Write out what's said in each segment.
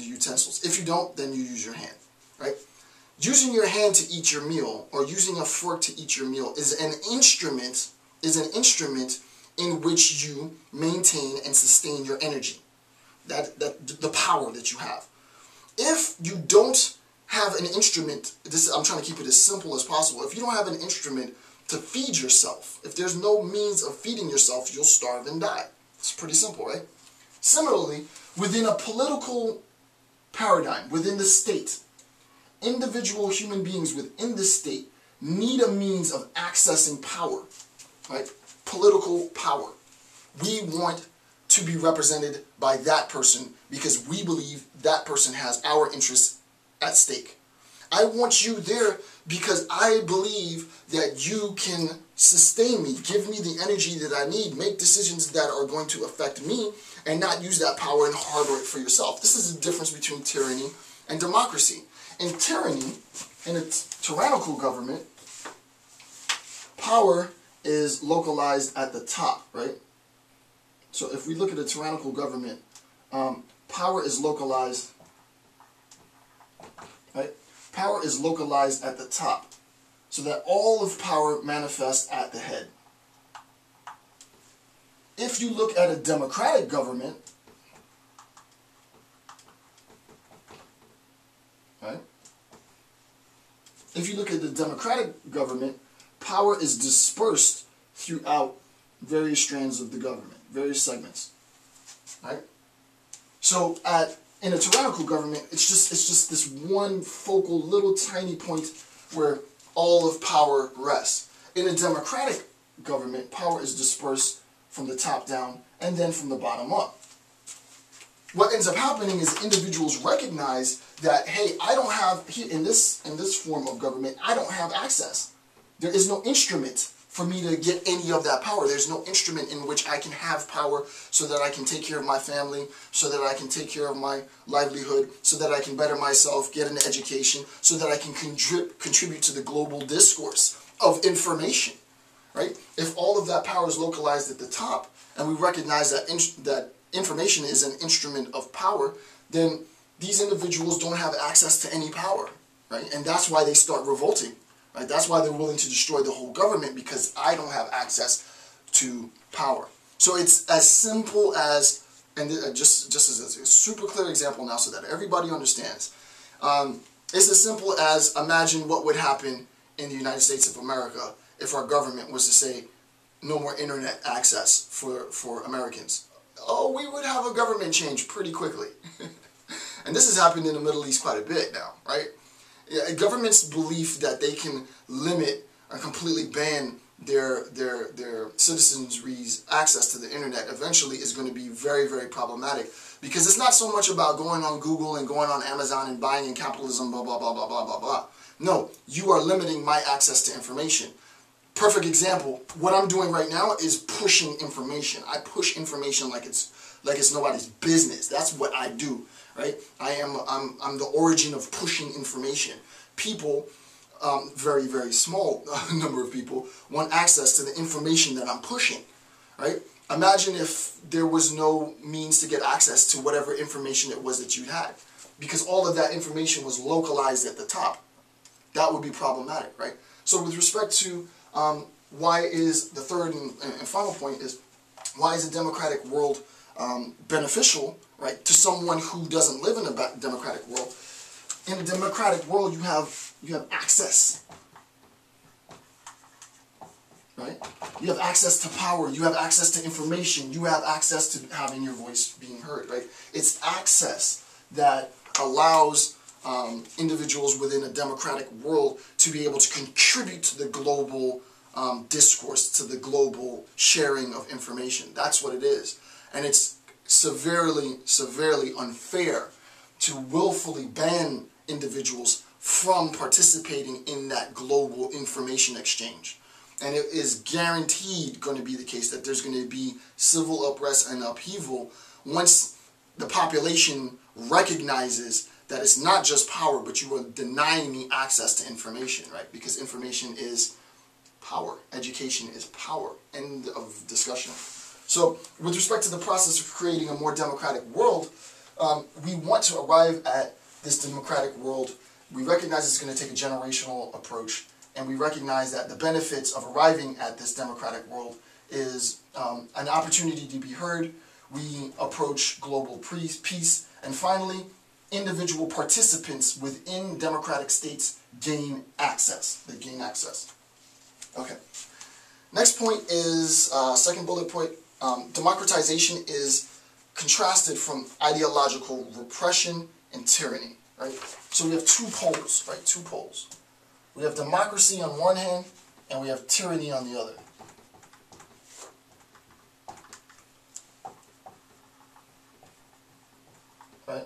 utensils. If you don't, then you use your hand, right? Using your hand to eat your meal, or using a fork to eat your meal, is an instrument in which you maintain and sustain your energy, the power that you have. If you don't have an instrument, I'm trying to keep it as simple as possible. If you don't have an instrument to feed yourself, if there's no means of feeding yourself, you'll starve and die. It's pretty simple, right? Similarly, within a political paradigm, within the state, individual human beings within the state need a means of accessing power, right? Political power. We want to be represented by that person because we believe that person has our interests at stake. I want you there because I believe that you can sustain me, give me the energy that I need, make decisions that are going to affect me, and not use that power and harbor it for yourself. This is the difference between tyranny and democracy. In tyranny, in a tyrannical government, power is localized at the top, right? So if we look at a tyrannical government, power is localized, right? Power is localized at the top, so that all of power manifests at the head. If you look at a democratic government, right? If you look at the democratic government, power is dispersed throughout various strands of the government, various segments, right? So in a tyrannical government, it's just this one focal little tiny point where all of power rests. In a democratic government, power is dispersed from the top down and then from the bottom up. What ends up happening is individuals recognize that, hey, I don't have, in this form of government, I don't have access. There is no instrument for me to get any of that power. There's no instrument in which I can have power so that I can take care of my family, so that I can take care of my livelihood, so that I can better myself, get an education, so that I can contribute to the global discourse of information, right? If all of that power is localized at the top, and we recognize that that information is an instrument of power, then these individuals don't have access to any power, right? And that's why they start revolting. Right? That's why they're willing to destroy the whole government, because I don't have access to power. So it's as simple as, and just as a super clear example now so that everybody understands, it's as simple as imagine what would happen in the United States of America if our government was to say no more internet access for Americans. Oh, we would have a government change pretty quickly. And this has happened in the Middle East quite a bit now, right? Yeah, government's belief that they can limit or completely ban their citizens' access to the internet eventually is going to be very, very problematic, because it's not so much about going on Google and going on Amazon and buying in capitalism, blah, blah, blah, blah, blah, blah, blah. No, you are limiting my access to information. Perfect example, what I'm doing right now is pushing information. I push information like it's nobody's business. That's what I do. Right? I'm the origin of pushing information. People, very, very small number of people, want access to the information that I'm pushing. Right? Imagine if there was no means to get access to whatever information it was that you had, because all of that information was localized at the top. That would be problematic, right? So with respect to why is the third and final point is, why is a democratic world beneficial, right, to someone who doesn't live in a democratic world? In a democratic world, you have access, right? You have access to power. You have access to information. You have access to having your voice being heard, right? It's access that allows individuals within a democratic world to be able to contribute to the global discourse, to the global sharing of information. That's what it is. And it's severely, severely unfair to willfully ban individuals from participating in that global information exchange. And it is guaranteed going to be the case that there's going to be civil unrest and upheaval once the population recognizes that it's not just power, but you are denying me access to information, right? Because information is power. Education is power. End of discussion. So, with respect to the process of creating a more democratic world, we want to arrive at this democratic world. We recognize it's going to take a generational approach, and we recognize that the benefits of arriving at this democratic world is an opportunity to be heard. We approach global peace, and finally, individual participants within democratic states gain access. They gain access. Okay. Next point is, second bullet point, democratization is contrasted from ideological repression and tyranny, right? So we have two poles, right? Two poles. We have democracy on one hand, and we have tyranny on the other. Right?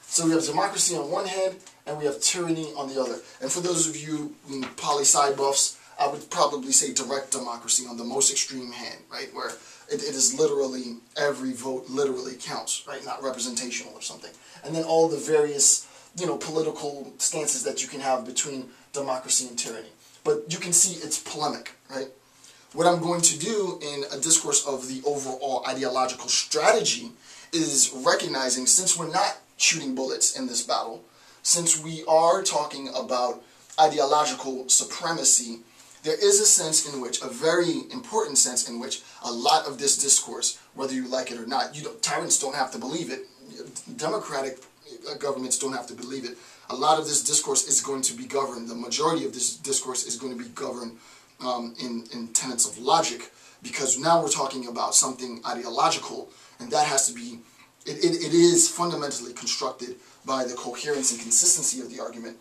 So we have democracy on one hand, and we have tyranny on the other. And for those of you poli-sci buffs, I would probably say direct democracy on the most extreme hand, right? Where it is literally, every vote literally counts, right? Not representational or something. And then all the various, political stances that you can have between democracy and tyranny. But you can see it's polemic, right? What I'm going to do in a discourse of the overall ideological strategy is recognizing, since we're not shooting bullets in this battle, since we are talking about ideological supremacy, there is a sense in which, a very important sense in which, a lot of this discourse, whether you like it or not, tyrants don't have to believe it, democratic governments don't have to believe it. A lot of this discourse is going to be governed, the majority of this discourse is going to be governed in tenets of logic, because now we're talking about something ideological, and that has to be, it is fundamentally constructed by the coherence and consistency of the argument.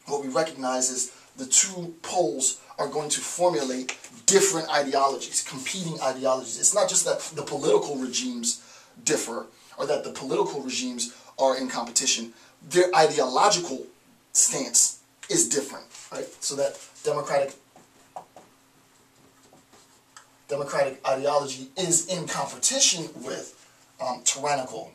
What we recognize is the two poles are going to formulate different ideologies, competing ideologies. It's not just that the political regimes differ, or that the political regimes are in competition. Their ideological stance is different, right? So that democratic ideology is in competition with tyrannical.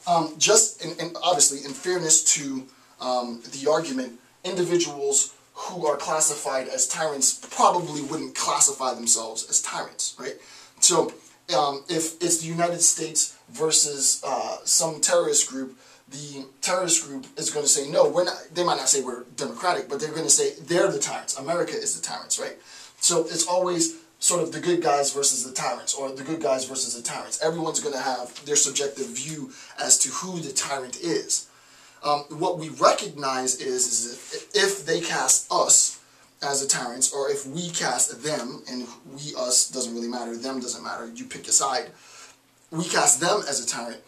And obviously, in fairness to the argument, individuals who are classified as tyrants probably wouldn't classify themselves as tyrants, right? So if it's the United States versus some terrorist group, the terrorist group is going to say, no, we're not. They might not say we're democratic, but they're going to say they're the tyrants. America is the tyrants, right? So it's always sort of the good guys versus the tyrants, or the good guys versus the tyrants. Everyone's going to have their subjective view as to who the tyrant is. What we recognize is if they cast us as the tyrants, or if we cast them, and we, us, doesn't really matter, them doesn't matter, you pick your side, we cast them as a tyrant,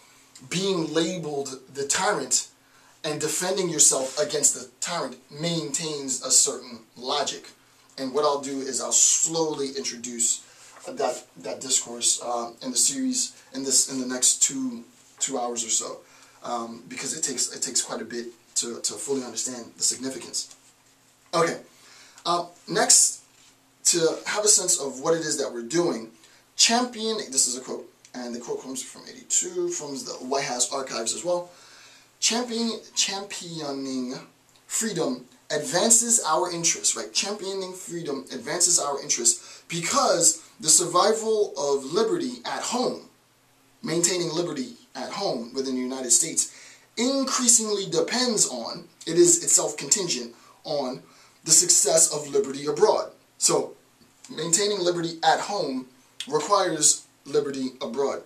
being labeled the tyrant and defending yourself against the tyrant maintains a certain logic. And what I'll do is I'll slowly introduce that discourse in the series in the next two hours or so, because it takes quite a bit to fully understand the significance. Okay, next, to have a sense of what it is that we're doing, champion. This is a quote, and the quote comes from '82 from the White House archives as well. Championing freedom advances our interests, right? Championing freedom advances our interests because the survival of liberty at home, maintaining liberty at home within the United States, increasingly depends on, it is itself contingent on, the success of liberty abroad. So, maintaining liberty at home requires liberty abroad.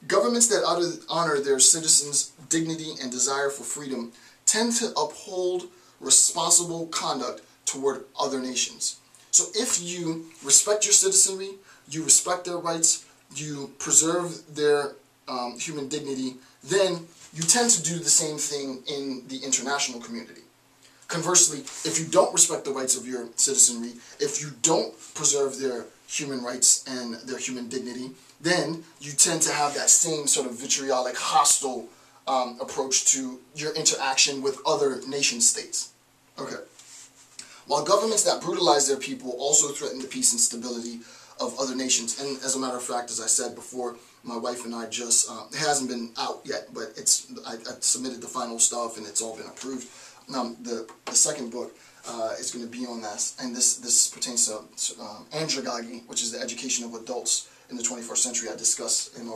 Governments that honor their citizens' dignity and desire for freedom tend to uphold responsible conduct toward other nations. So if you respect your citizenry, you respect their rights, you preserve their human dignity, then you tend to do the same thing in the international community. Conversely, if you don't respect the rights of your citizenry, if you don't preserve their human rights and their human dignity, then you tend to have that same sort of vitriolic, hostile approach to your interaction with other nation states. Okay. While governments that brutalize their people also threaten the peace and stability of other nations, and as a matter of fact, as I said before, my wife and I just, it hasn't been out yet, but I submitted the final stuff and it's all been approved. The second book is going to be on that, and this pertains to andragogy, which is the education of adults in the 21st century I discuss in